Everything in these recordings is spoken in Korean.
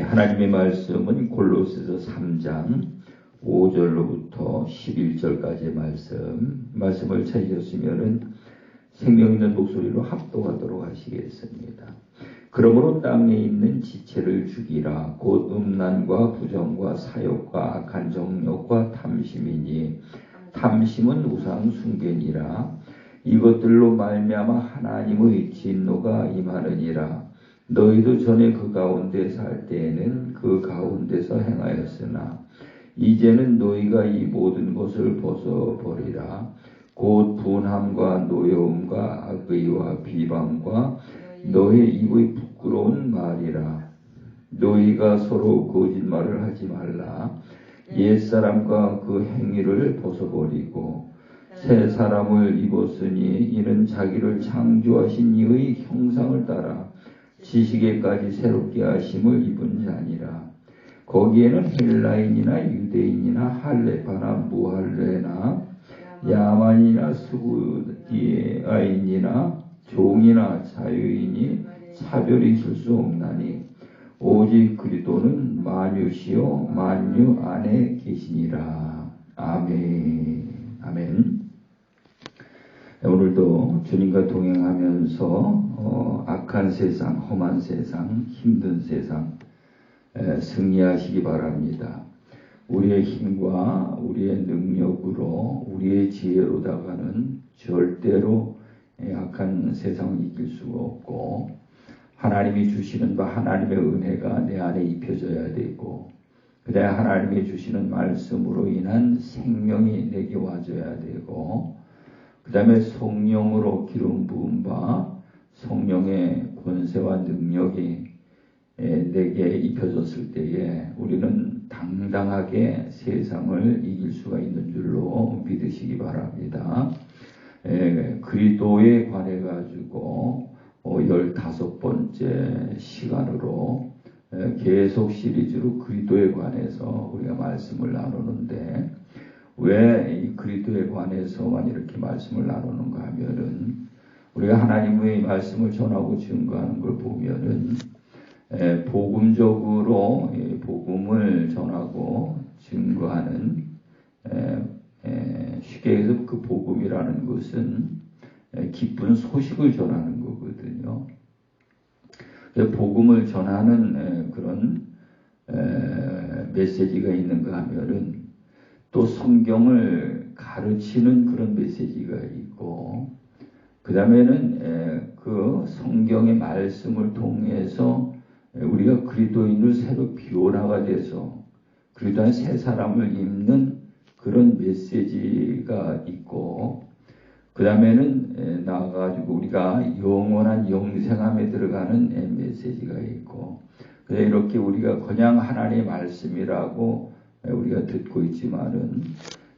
하나님의 말씀은 골로새서 3장 5절로부터 11절까지의 말씀을 찾으셨으면은 생명 있는 목소리로 합독하도록 하시겠습니다. 그러므로 땅에 있는 지체를 죽이라. 곧 음란과 부정과 사욕과 악한 정욕과 탐심이니 탐심은 우상 숭배니라. 이것들로 말미암아 하나님의 진노가 임하느니라. 너희도 전에 그 가운데 살 때에는 그 가운데서 행하였으나 이제는 너희가 이 모든 것을 벗어버리라. 곧 분함과 노여움과 악의와 비방과 너희 입의 부끄러운 말이라. 너희가 서로 거짓말을 하지 말라. 옛사람과 그 행위를 벗어버리고 새 사람을 입었으니 이는 자기를 창조하신 이의 형상을 따라 지식에까지 새롭게 하심을 입은 자니라. 거기에는 헬라인이나 유대인이나 할레파나 무할레나 야만이나 스구디아인이나 종이나 자유인이 차별이 있을 수 없나니 오직 그리스도는 만유시요 만유 안에 계시니라. 아멘. 아멘. 오늘도 주님과 동행하면서 악한 세상, 험한 세상, 힘든 세상 승리하시기 바랍니다. 우리의 힘과 우리의 능력으로 우리의 지혜로다가는 절대로 악한 세상을 이길 수가 없고, 하나님이 주시는 바 하나님의 은혜가 내 안에 입혀져야 되고, 그 다음에 하나님이 주시는 말씀으로 인한 생명이 내게 와줘야 되고, 그 다음에 성령으로 기름 부은 바 성령의 권세와 능력이 내게 입혀졌을 때에 우리는 당당하게 세상을 이길 수가 있는 줄로 믿으시기 바랍니다. 그리스도에 관해 가지고 15번째 시간으로 계속 시리즈로 그리스도에 관해서 우리가 말씀을 나누는데, 왜 이 그리스도에 관해서만 이렇게 말씀을 나누는가 하면은, 우리가 하나님의 말씀을 전하고 증거하는 걸 보면은 복음적으로 복음을 전하고 증거하는, 쉽게 해서 그 복음이라는 것은 기쁜 소식을 전하는 거거든요. 복음을 전하는 그런 메시지가 있는가 하면은 또 성경을 가르치는 그런 메시지가 있고, 그 다음에는 그 성경의 말씀을 통해서 우리가 그리스도인을 새로 비워나가 돼서 그리스도의 새 사람을 입는 그런 메시지가 있고, 그 다음에는 나아가지고 우리가 영원한 영생함에 들어가는 메시지가 있고, 이렇게 우리가 그냥 하나님의 말씀이라고 우리가 듣고 있지만은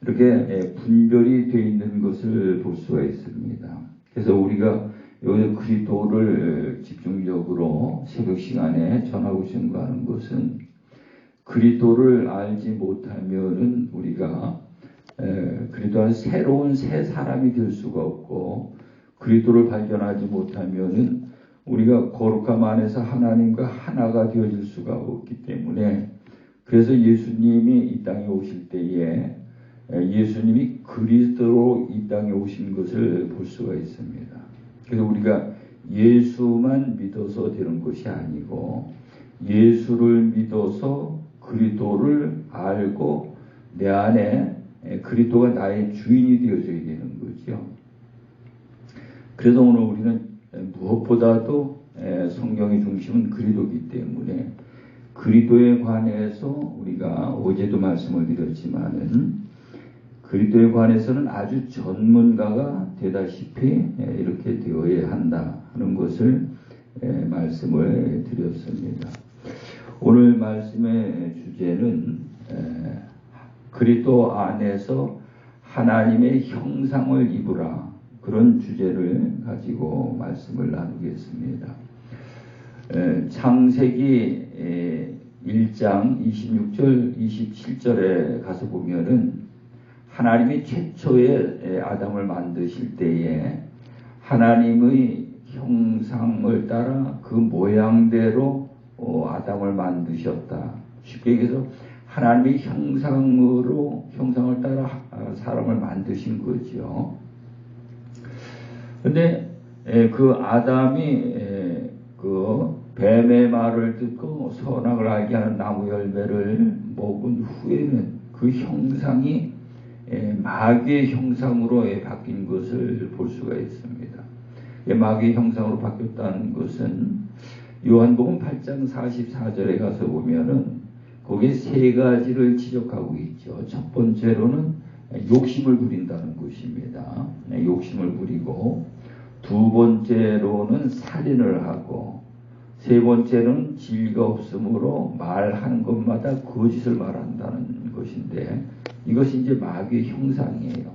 이렇게 분별이 되어 있는 것을 볼 수가 있습니다. 그래서 우리가 여기서 그리스도를 집중적으로 새벽 시간에 전하고 증거하는 것은, 그리스도를 알지 못하면은 우리가 그리스도와 새로운 새 사람이 될 수가 없고, 그리스도를 발견하지 못하면은 우리가 거룩함 안에서 하나님과 하나가 되어질 수가 없기 때문에, 그래서 예수님이 이 땅에 오실 때에 예수님이 그리스도로 이 땅에 오신 것을 볼 수가 있습니다. 그래서 우리가 예수만 믿어서 되는 것이 아니고, 예수를 믿어서 그리스도를 알고 내 안에 그리스도가 나의 주인이 되어져야 되는 거죠. 그래서 오늘 우리는 무엇보다도 성경의 중심은 그리스도이기 때문에 그리스도에 관해서 우리가 어제도 말씀을 드렸지만은, 그리스도에 관해서는 아주 전문가가 되다시피 이렇게 되어야 한다 하는 것을 말씀을 드렸습니다. 오늘 말씀의 주제는 그리스도 안에서 하나님의 형상을 입으라, 그런 주제를 가지고 말씀을 나누겠습니다. 창세기 1장 26절 27절에 가서 보면은, 하나님이 최초의 아담을 만드실 때에 하나님의 형상을 따라 그 모양대로 아담을 만드셨다. 쉽게 얘기해서 하나님의 형상을 따라 사람을 만드신 거죠. 근데 그 아담이 그 뱀의 말을 듣고 선악을 알게 하는 나무 열매를 먹은 후에는 그 형상이 마귀의 형상으로 바뀐 것을 볼 수가 있습니다. 마귀의 형상으로 바뀌었다는 것은 요한복음 8장 44절에 가서 보면은 거기에 세 가지를 지적하고 있죠. 첫 번째로는 욕심을 부린다는 것입니다. 욕심을 부리고, 두 번째로는 살인을 하고, 세 번째는 진리가 없으므로 말하는 것마다 거짓을 말한다는 것인데, 이것이 이제 마귀의 형상이에요.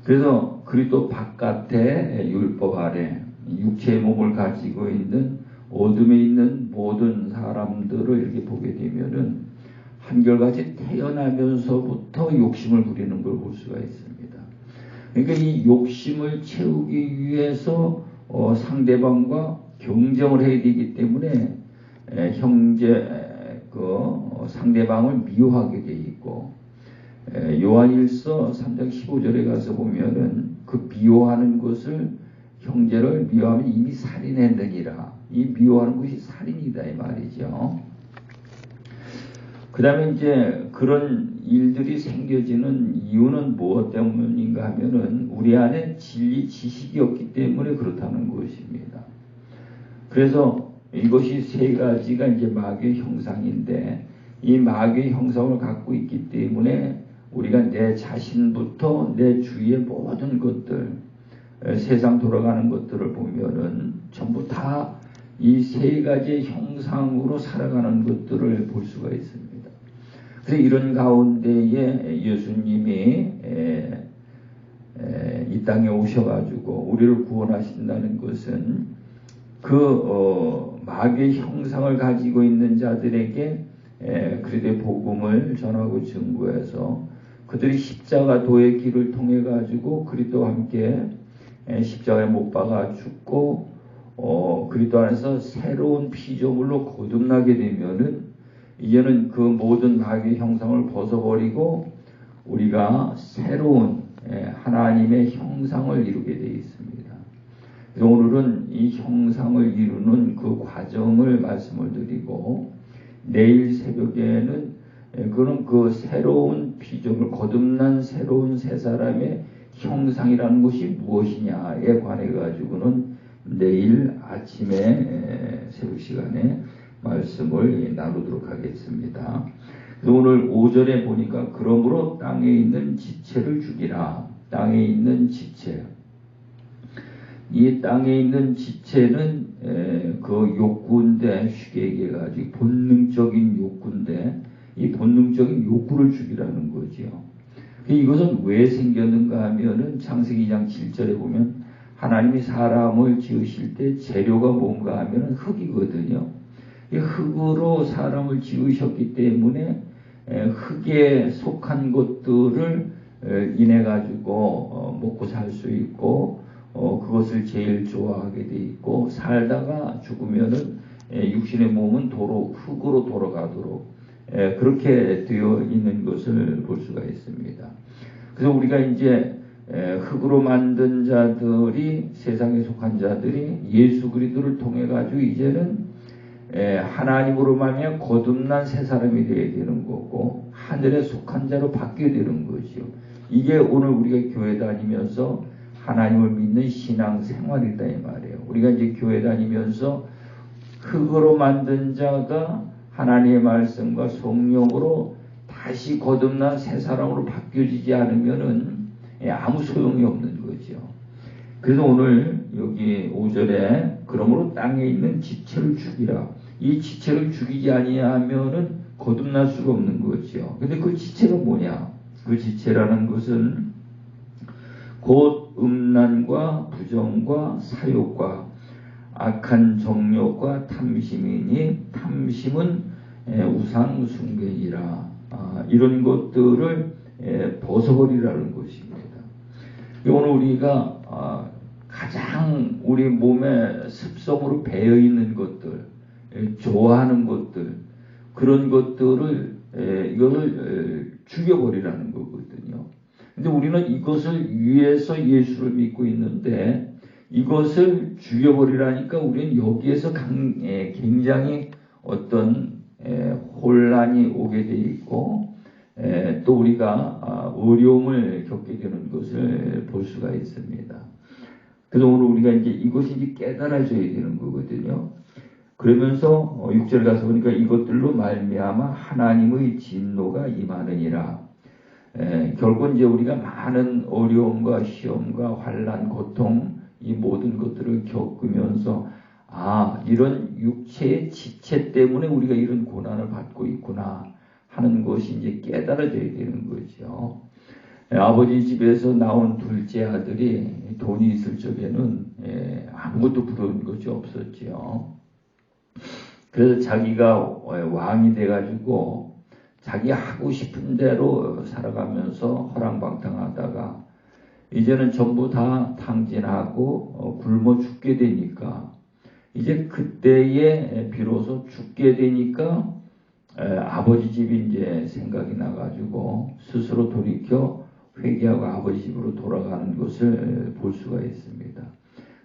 그래서 그리스도 바깥에 율법 아래 육체의 몸을 가지고 있는 어둠에 있는 모든 사람들을 이렇게 보게 되면은 한결같이 태어나면서부터 욕심을 부리는 걸 볼 수가 있습니다. 그러니까 이 욕심을 채우기 위해서 상대방과 경쟁을 해야 되기 때문에 상대방을 미워하게 돼 있고, 요한일서 3장 15절에 가서 보면은 그 미워하는 것을 형제를 미워하면 이미 살인했느니라. 이 미워하는 것이 살인이다 이 말이죠. 그 다음에 이제 그런 일들이 생겨지는 이유는 무엇 때문인가 하면은 우리 안에 진리 지식이 없기 때문에 그렇다는 것입니다. 그래서 이것이 세 가지가 이제 마귀의 형상인데, 이 마귀의 형상을 갖고 있기 때문에 우리가 내 자신부터 내 주위의 모든 것들, 세상 돌아가는 것들을 보면은 전부 다 이 세 가지의 형상으로 살아가는 것들을 볼 수가 있습니다. 그래서 이런 가운데에 예수님이 이 땅에 오셔가지고 우리를 구원하신다는 것은 마귀의 형상을 가지고 있는 자들에게 그리스도의 복음을 전하고 증거해서 그들이 십자가 도의 길을 통해 가지고 그리스도와 함께 십자가에 못 박아 죽고 그리스도 안에서 새로운 피조물로 거듭나게 되면은 이제는 그 모든 마귀의 형상을 벗어버리고 우리가 새로운 하나님의 형상을 이루게 되어 있습니다. 그래서 오늘은 이 형상을 이루는 그 과정을 말씀을 드리고, 내일 새벽에는 그런 그 새로운 피조물, 거듭난 새로운 새 사람의 형상이라는 것이 무엇이냐에 관해 가지고는 내일 아침에 새벽 시간에 말씀을 나누도록 하겠습니다. 그래서 오늘 5절에 보니까 그러므로 땅에 있는 지체를 죽이라. 땅에 있는 지체. 이 땅에 있는 지체는 그 욕구인데, 쉽게 얘기해가지고 본능적인 욕구인데, 이 본능적인 욕구를 죽이라는 거죠. 이것은 왜 생겼는가 하면은 창세기 2장 7절에 보면 하나님이 사람을 지으실 때 재료가 뭔가 하면은 흙이거든요. 이 흙으로 사람을 지으셨기 때문에 흙에 속한 것들을 인해 가지고 먹고 살 수 있고, 그것을 제일 좋아하게 돼 있고, 살다가 죽으면은 육신의 몸은 흙으로 돌아가도록 그렇게 되어 있는 것을 볼 수가 있습니다. 그래서 우리가 이제 흙으로 만든 자들이, 세상에 속한 자들이 예수 그리스도를 통해 가지고 이제는 하나님으로 말미암아 거듭난 새 사람이 되어야 되는 거고, 하늘에 속한 자로 바뀌어야 되는 거죠. 이게 오늘 우리가 교회 다니면서 하나님을 믿는 신앙 생활이다 이 말이에요. 우리가 이제 교회 다니면서 흙으로 만든 자가 하나님의 말씀과 성령으로 다시 거듭난 새 사람으로 바뀌어지지 않으면은 아무 소용이 없는 거죠. 그래서 오늘 여기 5절에 그러므로 땅에 있는 지체를 죽이라. 이 지체를 죽이지 아니하면은 거듭날 수가 없는 거죠. 근데 그 지체가 뭐냐? 그 지체라는 것은 곧 음란과 부정과 사욕과 악한 정욕과 탐심이니, 탐심은 우상 숭배이라. 이런 것들을 벗어버리라는 것입니다. 오늘 우리가 가장 우리 몸에 습성으로 배어 있는 것들, 좋아하는 것들, 그런 것들을 이거를 죽여버리라는 거거든요. 근데 우리는 이것을 위해서 예수를 믿고 있는데 이것을 죽여버리라니까 우리는 여기에서 굉장히 어떤 혼란이 오게 돼 있고 또 우리가 어려움을 겪게 되는 것을 볼 수가 있습니다. 그래서 오늘 우리가 이제 이것이 이제 깨달아져야 되는 거거든요. 그러면서 6절에 가서 보니까 이것들로 말미암아 하나님의 진노가 임하느니라. 결국 이제 우리가 많은 어려움과 시험과 환난, 고통 이 모든 것들을 겪으면서 이런 육체의 지체 때문에 우리가 이런 고난을 받고 있구나 하는 것이 이제 깨달아져야 되는 거죠. 아버지 집에서 나온 둘째 아들이 돈이 있을 적에는 아무것도 부러운 것이 없었지요. 그래서 자기가 왕이 돼가지고 자기 하고 싶은 대로 살아가면서 허랑방탕하다가 이제는 전부 다 탕진하고 굶어 죽게 되니까 이제 그때에 비로소 죽게 되니까 아버지 집이 이제 생각이 나가지고 스스로 돌이켜 회개하고 아버지 집으로 돌아가는 것을 볼 수가 있습니다.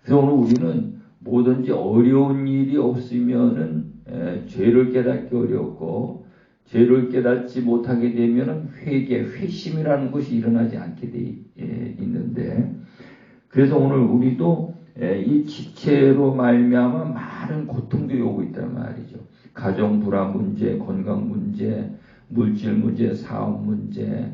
그래서 오늘 우리는 뭐든지 어려운 일이 없으면은 죄를 깨닫기 어렵고 죄를 깨닫지 못하게 되면은 회심이라는 것이 일어나지 않게 돼 있는데 그래서 오늘 우리도 이 지체로 말미암아 많은 고통들이 오고 있단 말이죠. 가정 불화 문제, 건강 문제, 물질 문제, 사업 문제,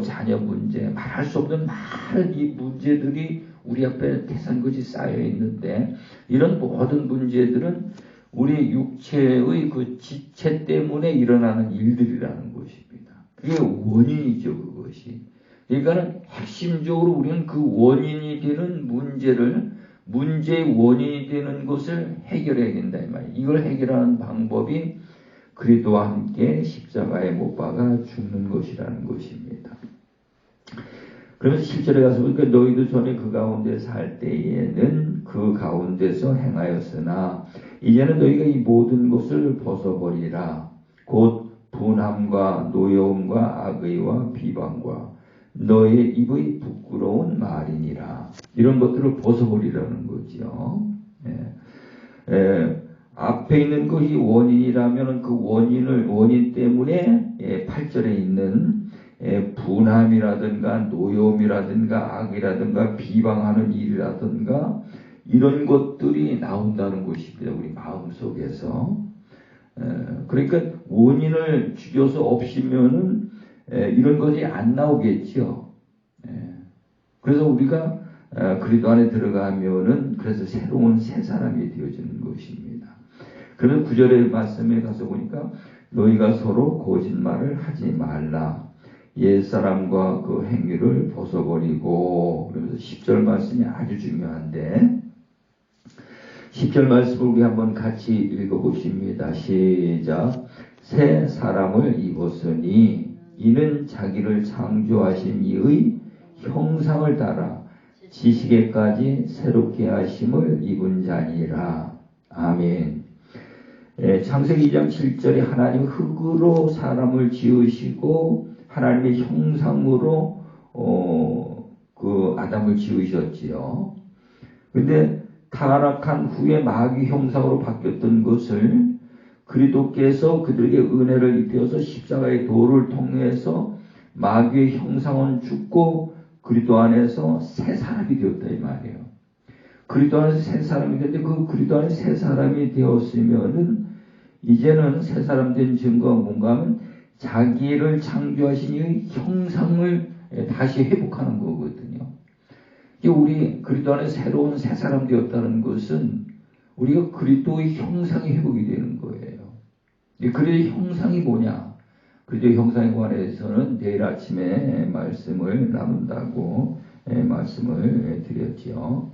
자녀 문제, 말할 수 없는 많은 이 문제들이 우리 앞에 태산같이 쌓여 있는데 이런 모든 문제들은 우리 육체의 그 지체 때문에 일어나는 일들이라는 것입니다. 그게 원인이죠, 그것이. 그러니까는 핵심적으로 우리는 그 원인이 되는 문제의 원인이 되는 것을 해결해야 된다, 이 말이에요. 이걸 해결하는 방법이 그리스도와 함께 십자가에 못 박아 죽는 것이라는 것입니다. 그러면서 7절에 가서 보니까 너희도 전에 그 가운데 살 때에는 그 가운데서 행하였으나 이제는 너희가 이 모든 것을 벗어버리라. 곧 분함과 노여움과 악의와 비방과 너의 입의 부끄러운 말이니라. 이런 것들을 벗어버리라는 거죠. 앞에 있는 것이 원인이라면 그 원인 때문에 8절에 있는 분함이라든가 노여움이라든가 악이라든가 비방하는 일이라든가 이런 것들이 나온다는 것입니다. 우리 마음속에서. 그러니까 원인을 죽여서 없이면은 이런 것이 안 나오겠죠. 그래서 우리가 그리스도 안에 들어가면은 그래서 새로운 새 사람이 되어지는 것입니다. 그래서 9절의 말씀에 가서 보니까 너희가 서로 거짓말을 하지 말라. 옛사람과 그 행위를 벗어버리고 그러면서 10절 말씀이 아주 중요한데 10절 말씀을 우리 한번 같이 읽어보십니다. 시작. 새 사람을 입었으니 이는 자기를 창조하신 이의 형상을 따라 지식에까지 새롭게 하심을 입은 자니라. 아멘. 창세기 2장 7절에 하나님 흙으로 사람을 지으시고 하나님의 형상으로 그 아담을 지으셨지요. 근데 타락한 후에 마귀 형상으로 바뀌었던 것을 그리스도께서 그들에게 은혜를 입혀서 십자가의 도를 통해서 마귀의 형상은 죽고 그리스도 안에서 새 사람이 되었다 이 말이에요. 그리스도 안에서 새 사람이 되었는데 그 그리스도 안에 새 사람이 되었으면은 이제는 새 사람 된 증거가 뭔가 하면 자기를 창조하신 이 형상을 다시 회복하는 거거든요. 우리 그리스도 안에 새로운 새 사람 되었다는 것은 우리가 그리스도의 형상이 회복이 되는 거예요. 그리스도의 형상이 뭐냐? 그리스도의 형상에 관해서는 내일 아침에 말씀을 나눈다고 말씀을 드렸지요.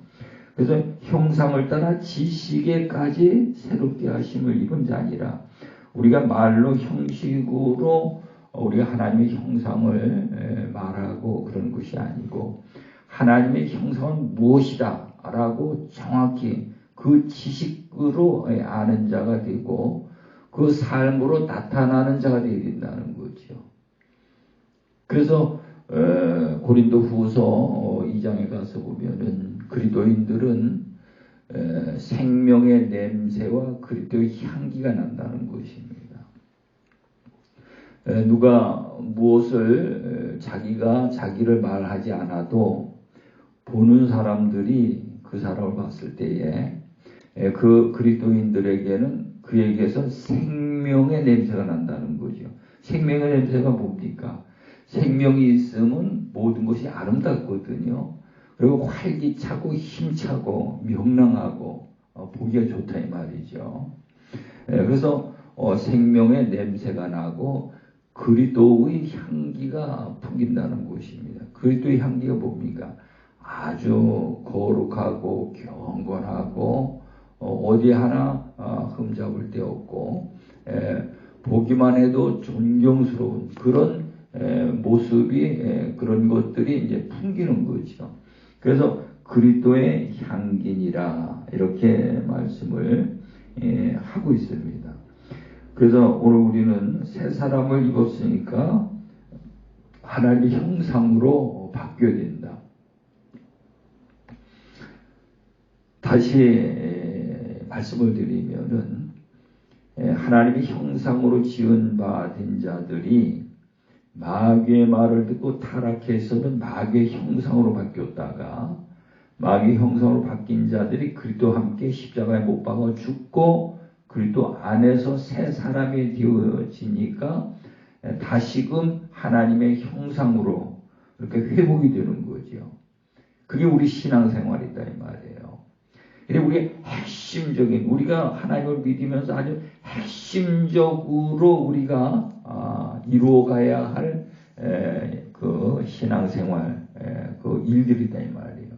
그래서 형상을 따라 지식에까지 새롭게 하심을 입은 자니라. 우리가 말로 형식으로 우리가 하나님의 형상을 말하고 그런 것이 아니고 하나님의 형상은 무엇이다 라고 정확히 그 그 지식으로 아는 자가 되고 그 삶으로 나타나는 자가 되어야 된다는 거죠. 그래서 고린도 후서 2장에 가서 보면은 그리스도인들은 생명의 냄새와 그리스도의 향기가 난다는 것입니다. 누가 무엇을 자기가 자기를 말하지 않아도 보는 사람들이 그 사람을 봤을 때에 그 그리스도인들에게는 그에게서 생명의 냄새가 난다는 거죠. 생명의 냄새가 뭡니까? 생명이 있으면 모든 것이 아름답거든요. 그리고 활기차고 힘차고 명랑하고 보기가 좋다 이 말이죠. 그래서 생명의 냄새가 나고 그리스도의 향기가 풍긴다는 것입니다. 그리스도의 향기가 뭡니까? 아주 거룩하고 경건하고 어디 하나 흠잡을 데 없고 보기만 해도 존경스러운 그런 모습이 그런 것들이 이제 풍기는 거죠. 그래서 그리스도의 향기니라 이렇게 말씀을 하고 있습니다. 그래서 오늘 우리는 새 사람을 입었으니까 하나님의 형상으로 바뀌어야 된다. 다시 말씀을 드리면은 하나님의 형상으로 지은 바 된 자들이 마귀의 말을 듣고 타락해서는 마귀의 형상으로 바뀌었다가 마귀의 형상으로 바뀐 자들이 그리스도와 함께 십자가에 못 박아 죽고 그리스도 안에서 새 사람이 되어지니까 다시금 하나님의 형상으로 이렇게 회복이 되는 거죠. 그게 우리 신앙생활이다 이 말이에요. 우리의 핵심적인 우리가 하나님을 믿으면서 아주 핵심적으로 우리가 이루어가야 할 그 신앙생활 그 일들이다 이 말이에요.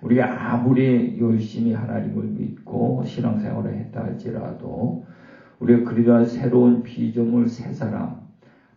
우리가 아무리 열심히 하나님을 믿고 신앙생활을 했다 할지라도 우리가 그리스도와 새로운 피조물 새 사람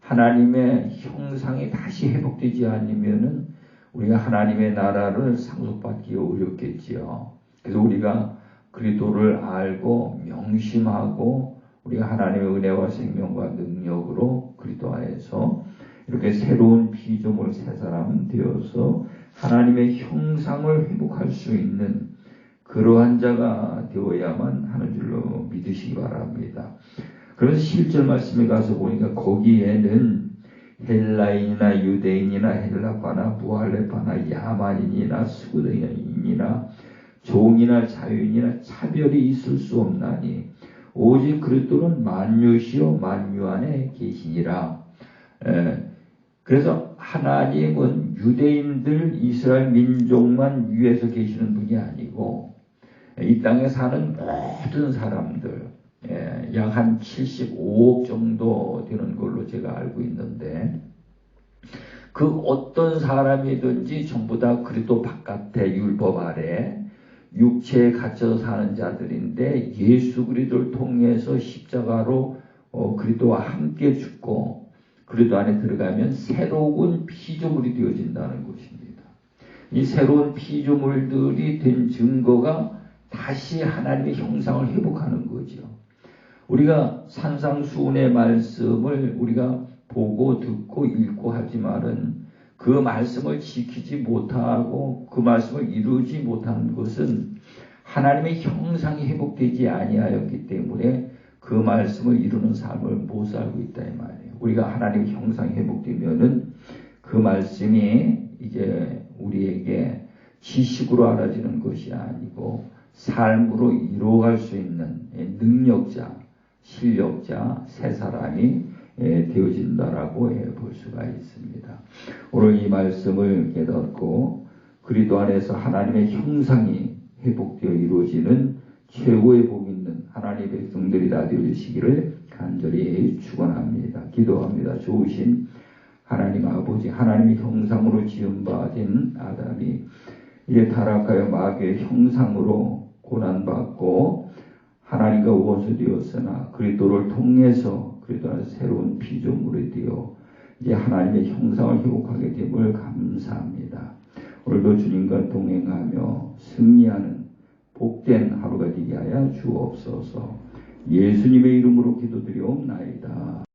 하나님의 형상이 다시 회복되지 않으면은 우리가 하나님의 나라를 상속받기 어렵겠지요. 그래서 우리가 그리스도를 알고 명심하고 우리가 하나님의 은혜와 생명과 능력으로 그리스도 안에서 이렇게 새로운 피조물 새 사람 되어서 하나님의 형상을 회복할 수 있는 그러한 자가 되어야만 하는 줄로 믿으시기 바랍니다. 그래서 실절 말씀에 가서 보니까 거기에는 헬라인이나 유대인이나 헬라파나 무할레파나 야만인이나 수구대인이나 종이나 자유인이나 차별이 있을 수 없나니 오직 그리스도는 만유시요 만유 안에 계시니라. 그래서 하나님은 유대인들 이스라엘 민족만 위에서 계시는 분이 아니고 이 땅에 사는 모든 사람들 약 한 75억 정도 되는 걸로 제가 알고 있는데 그 어떤 사람이든지 전부 다 그리스도 바깥에 율법 아래 육체에 갇혀서 사는 자들인데 예수 그리스도를 통해서 십자가로 그리스도와 함께 죽고 그리스도 안에 들어가면 새로운 피조물이 되어진다는 것입니다. 이 새로운 피조물들이 된 증거가 다시 하나님의 형상을 회복하는 거죠. 우리가 산상수훈의 말씀을 우리가 보고 듣고 읽고 하지만은 그 말씀을 지키지 못하고 그 말씀을 이루지 못하는 것은 하나님의 형상이 회복되지 아니하였기 때문에 그 말씀을 이루는 삶을 못 살고 있다 이 말이에요. 우리가 하나님의 형상이 회복되면은 그 말씀이 이제 우리에게 지식으로 알아지는 것이 아니고 삶으로 이루어갈 수 있는 능력자, 실력자, 새 사람이 되어진다라고 볼 수가 있습니다. 오늘 이 말씀을 깨닫고 그리스도 안에서 하나님의 형상이 회복되어 이루어지는 최고의 복 있는 하나님의 백성들이 다 되어주시기를 간절히 축원합니다. 기도합니다. 좋으신 하나님 아버지, 하나님의 형상으로 지음받은 아담이 이제 타락하여 마귀의 형상으로 고난받고 하나님과 원수되었으나 그리스도를 통해서 그리스도 안에서 새로운 피조물이 되어 이제 하나님의 형상을 회복하게 됨을 감사합니다. 오늘도 주님과 동행하며 승리하는 복된 하루가 되게 하여 주옵소서. 예수님의 이름으로 기도드리옵나이다.